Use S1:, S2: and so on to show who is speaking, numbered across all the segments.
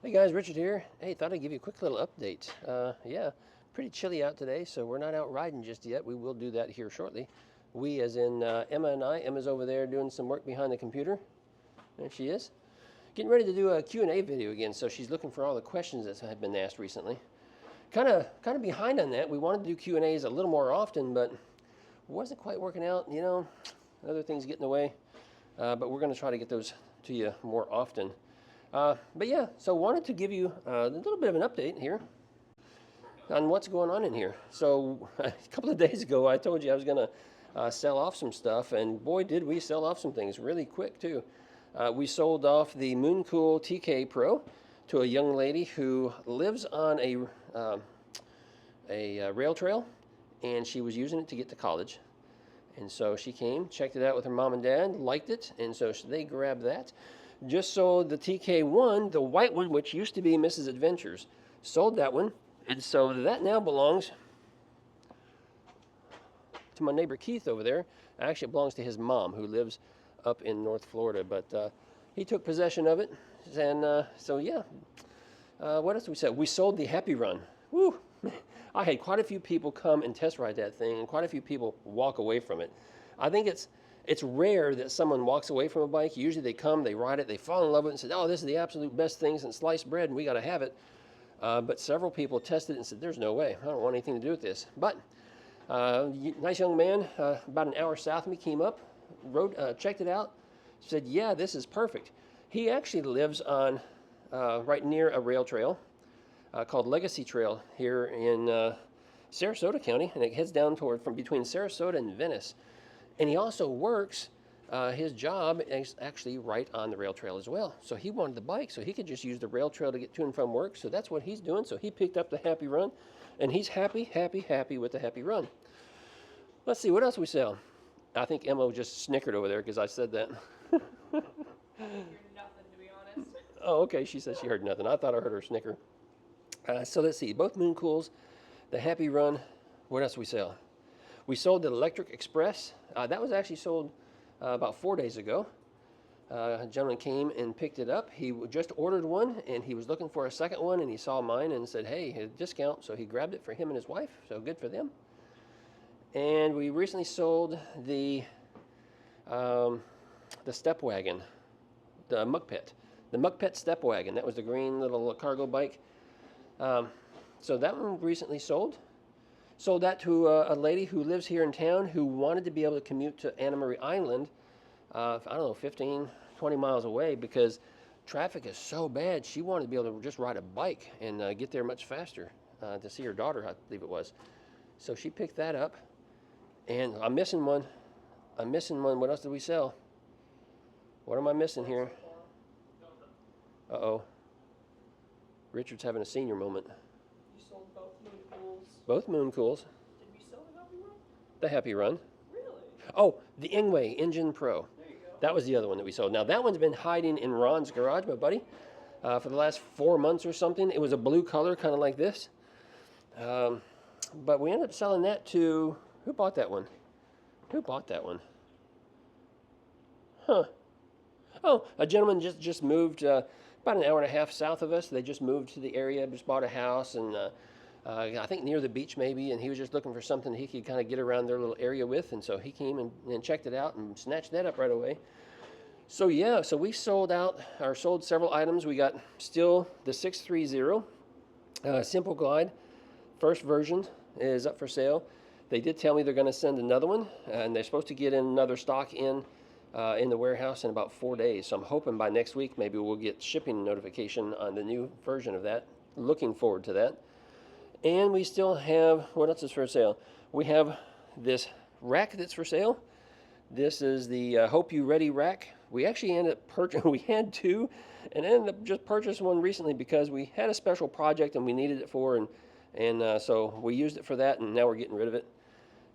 S1: Hey guys, Richard here. Hey, thought I'd give you a quick little update. Yeah, pretty chilly out today, so we're not out riding just yet. We will do that here shortly. We, as in Emma and I. Emma's over there doing some work behind the computer. There she is. Getting ready to do a Q&A video again, so she's looking for all the questions that have been asked recently. Kind of behind on that. We wanted to do Q&As a little more often, but wasn't quite working out. You know, other things get in the way. But we're going to try to get those to you more often. But yeah, so wanted to give you a little bit of an update here on what's going on in here. So a couple of days ago, I told you I was going to sell off some stuff, and boy, did we sell off some things really quick too. We sold off the Mooncool TK Pro to a young lady who lives on a rail trail, and she was using it to get to college. And so she came, checked it out with her mom and dad, liked it, and so they grabbed that. Just sold the TK1, the white one, which used to be Mrs. Adventures. Sold that one, and so that now belongs to my neighbor Keith over there. Actually, it belongs to his mom, who lives up in North Florida, but he took possession of it, and so yeah. What else did we sell? We sold the Happy Run. Woo! I had quite a few people come and test ride that thing, and quite a few people walk away from it. I think it's rare that someone walks away from a bike. Usually they come, they ride it, they fall in love with it and say, oh, this is the absolute best thing since sliced bread and we got to have it. But several people tested it and said, there's no way. I don't want anything to do with this. But nice young man, about an hour south of me, came up, checked it out, said, yeah, this is perfect. He actually lives on right near a rail trail called Legacy Trail here in Sarasota County, and it heads down toward from between Sarasota and Venice. And he also works, his job is actually right on the rail trail as well. So he wanted the bike so he could just use the rail trail to get to and from work. So that's what he's doing. So he picked up the Happy Run, and he's happy with the Happy Run. Let's see, what else we sell? I think Emma just snickered over there because I said that.
S2: I heard nothing, to be honest.
S1: Oh, okay, she said she heard nothing. I thought I heard her snicker. So let's see, both Mooncools, the Happy Run. What else we sell? We sold the Electric Express. That was actually sold about 4 days ago. A gentleman came and picked it up. He just ordered one, and he was looking for a second one, and he saw mine and said, hey, a discount. So he grabbed it for him and his wife, so good for them. And we recently sold the step wagon, the Muck Pet. The Muck Pet step wagon. That was the green little cargo bike. So that one recently sold. Sold that to a lady who lives here in town who wanted to be able to commute to Anna Marie Island, I don't know, 15, 20 miles away, because traffic is so bad. She wanted to be able to just ride a bike and get there much faster to see her daughter, I believe it was. So she picked that up. And I'm missing one. What else did we sell? What am I missing here? Uh-oh. Richard's having a senior moment.
S2: You sold both Mooncools.
S1: Both Mooncools.
S2: Did we sell the Happy Run?
S1: The Happy Run.
S2: Really?
S1: Oh, the Ingway Engine Pro.
S2: There you go.
S1: That was the other one that we sold. Now, that one's been hiding in Ron's garage, my buddy, for the last 4 months or something. It was a blue color, kind of like this. But we ended up selling that to... Who bought that one? Who bought that one? Huh. Oh, a gentleman just moved about an hour and a half south of us. They just moved to the area, just bought a house, and I think near the beach maybe, and he was just looking for something he could kind of get around their little area with, and so he came and checked it out and snatched that up right away. So yeah, so we sold several items. We got still the 630 Simple Glide. First version is up for sale. They did tell me they're going to send another one, and they're supposed to get in another stock in the warehouse in about 4 days. So I'm hoping by next week maybe we'll get shipping notification on the new version of that. Looking forward to that. And we still have, what else is for sale? We have this rack that's for sale. This is the Hope You Ready rack. We actually ended up purchasing, we had two, and ended up just purchasing one recently because we had a special project and we needed it for, and so we used it for that, and now we're getting rid of it.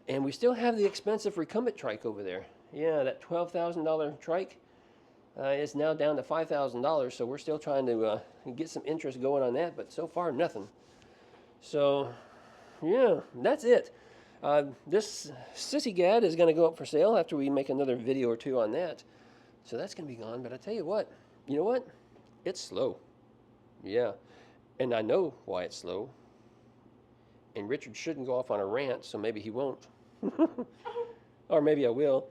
S1: And we still have the expensive recumbent trike over there. Yeah, that $12,000 trike is now down to $5,000, so we're still trying to get some interest going on that, but so far nothing. So, yeah, that's it. This Sissy Gad is going to go up for sale after we make another video or two on that. So that's going to be gone, but I tell you what, it's slow. Yeah. And I know why it's slow. And Richard shouldn't go off on a rant, so maybe he won't. Or maybe I will.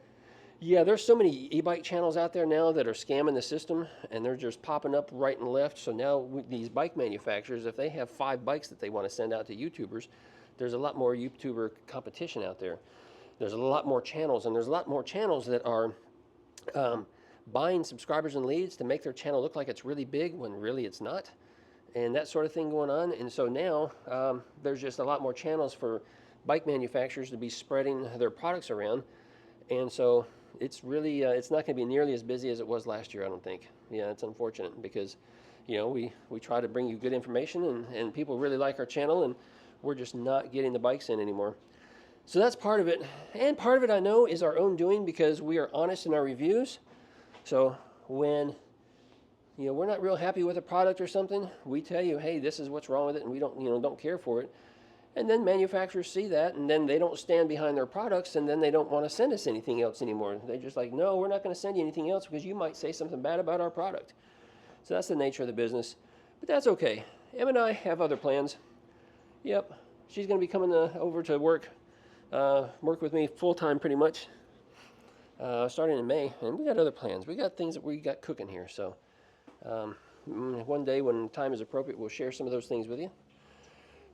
S1: Yeah, there's so many e-bike channels out there now that are scamming the system, and they're just popping up right and left. So now these bike manufacturers, if they have 5 bikes that they want to send out to YouTubers, there's a lot more YouTuber competition out there. There's a lot more channels, and there's a lot more channels that are buying subscribers and leads to make their channel look like it's really big when really it's not, and that sort of thing going on. And so now there's just a lot more channels for bike manufacturers to be spreading their products around, and so it's really it's not going to be nearly as busy as it was last year, I don't think. Yeah, it's unfortunate because we try to bring you good information, and people really like our channel, and we're just not getting the bikes in anymore. So that's part of it. And part of it, I know, is our own doing because we are honest in our reviews. So when we're not real happy with a product or something, we tell you, hey, this is what's wrong with it, and we don't care for it. And then manufacturers see that, and then they don't stand behind their products, and then they don't want to send us anything else anymore. They're just like, no, we're not going to send you anything else because you might say something bad about our product. So that's the nature of the business. But that's okay. Em and I have other plans. Yep, she's going to be coming over to work with me full-time pretty much, starting in May. And we got other plans. We got things that we got cooking here. So one day when time is appropriate, we'll share some of those things with you.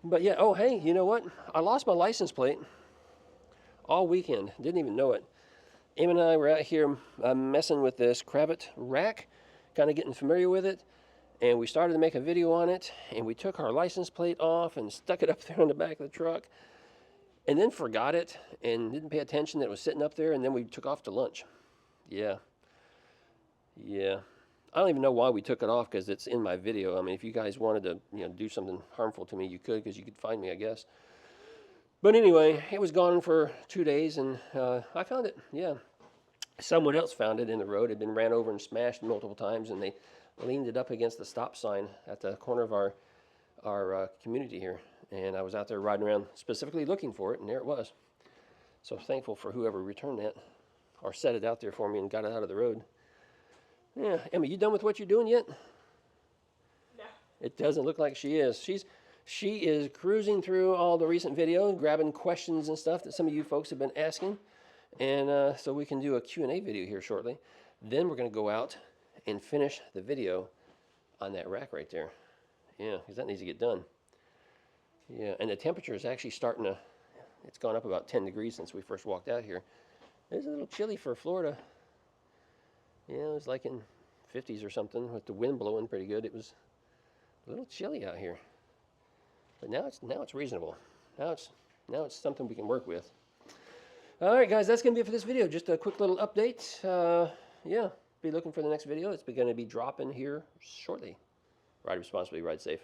S1: But yeah, oh hey, you know what? I lost my license plate all weekend. Didn't even know it. Em and I were out here messing with this Cravat rack, kind of getting familiar with it. And we started to make a video on it. And we took our license plate off and stuck it up there on the back of the truck. And then forgot it and didn't pay attention that it was sitting up there. And then we took off to lunch. Yeah. I don't even know why we took it off because it's in my video. I mean, if you guys wanted to, do something harmful to me, you could, because you could find me, I guess. But anyway, it was gone for 2 days, and I found it. Yeah, someone else found it in the road. It had been ran over and smashed multiple times, and they leaned it up against the stop sign at the corner of our community here. And I was out there riding around specifically looking for it, and there it was. So thankful for whoever returned that or set it out there for me and got it out of the road. Yeah, Emma, you done with what you're doing yet?
S2: No.
S1: It doesn't look like she is. She is cruising through all the recent videos, grabbing questions and stuff that some of you folks have been asking. And so we can do a Q&A video here shortly. Then we're going to go out and finish the video on that rack right there. Yeah, because that needs to get done. Yeah, and the temperature is actually starting to, it's gone up about 10 degrees since we first walked out here. It's a little chilly for Florida. Yeah, it was like in 50s or something with the wind blowing pretty good. It was a little chilly out here. But now it's reasonable. Now it's something we can work with. All right, guys, that's going to be it for this video. Just a quick little update. Yeah, be looking for the next video. It's going to be dropping here shortly. Ride responsibly, ride safe.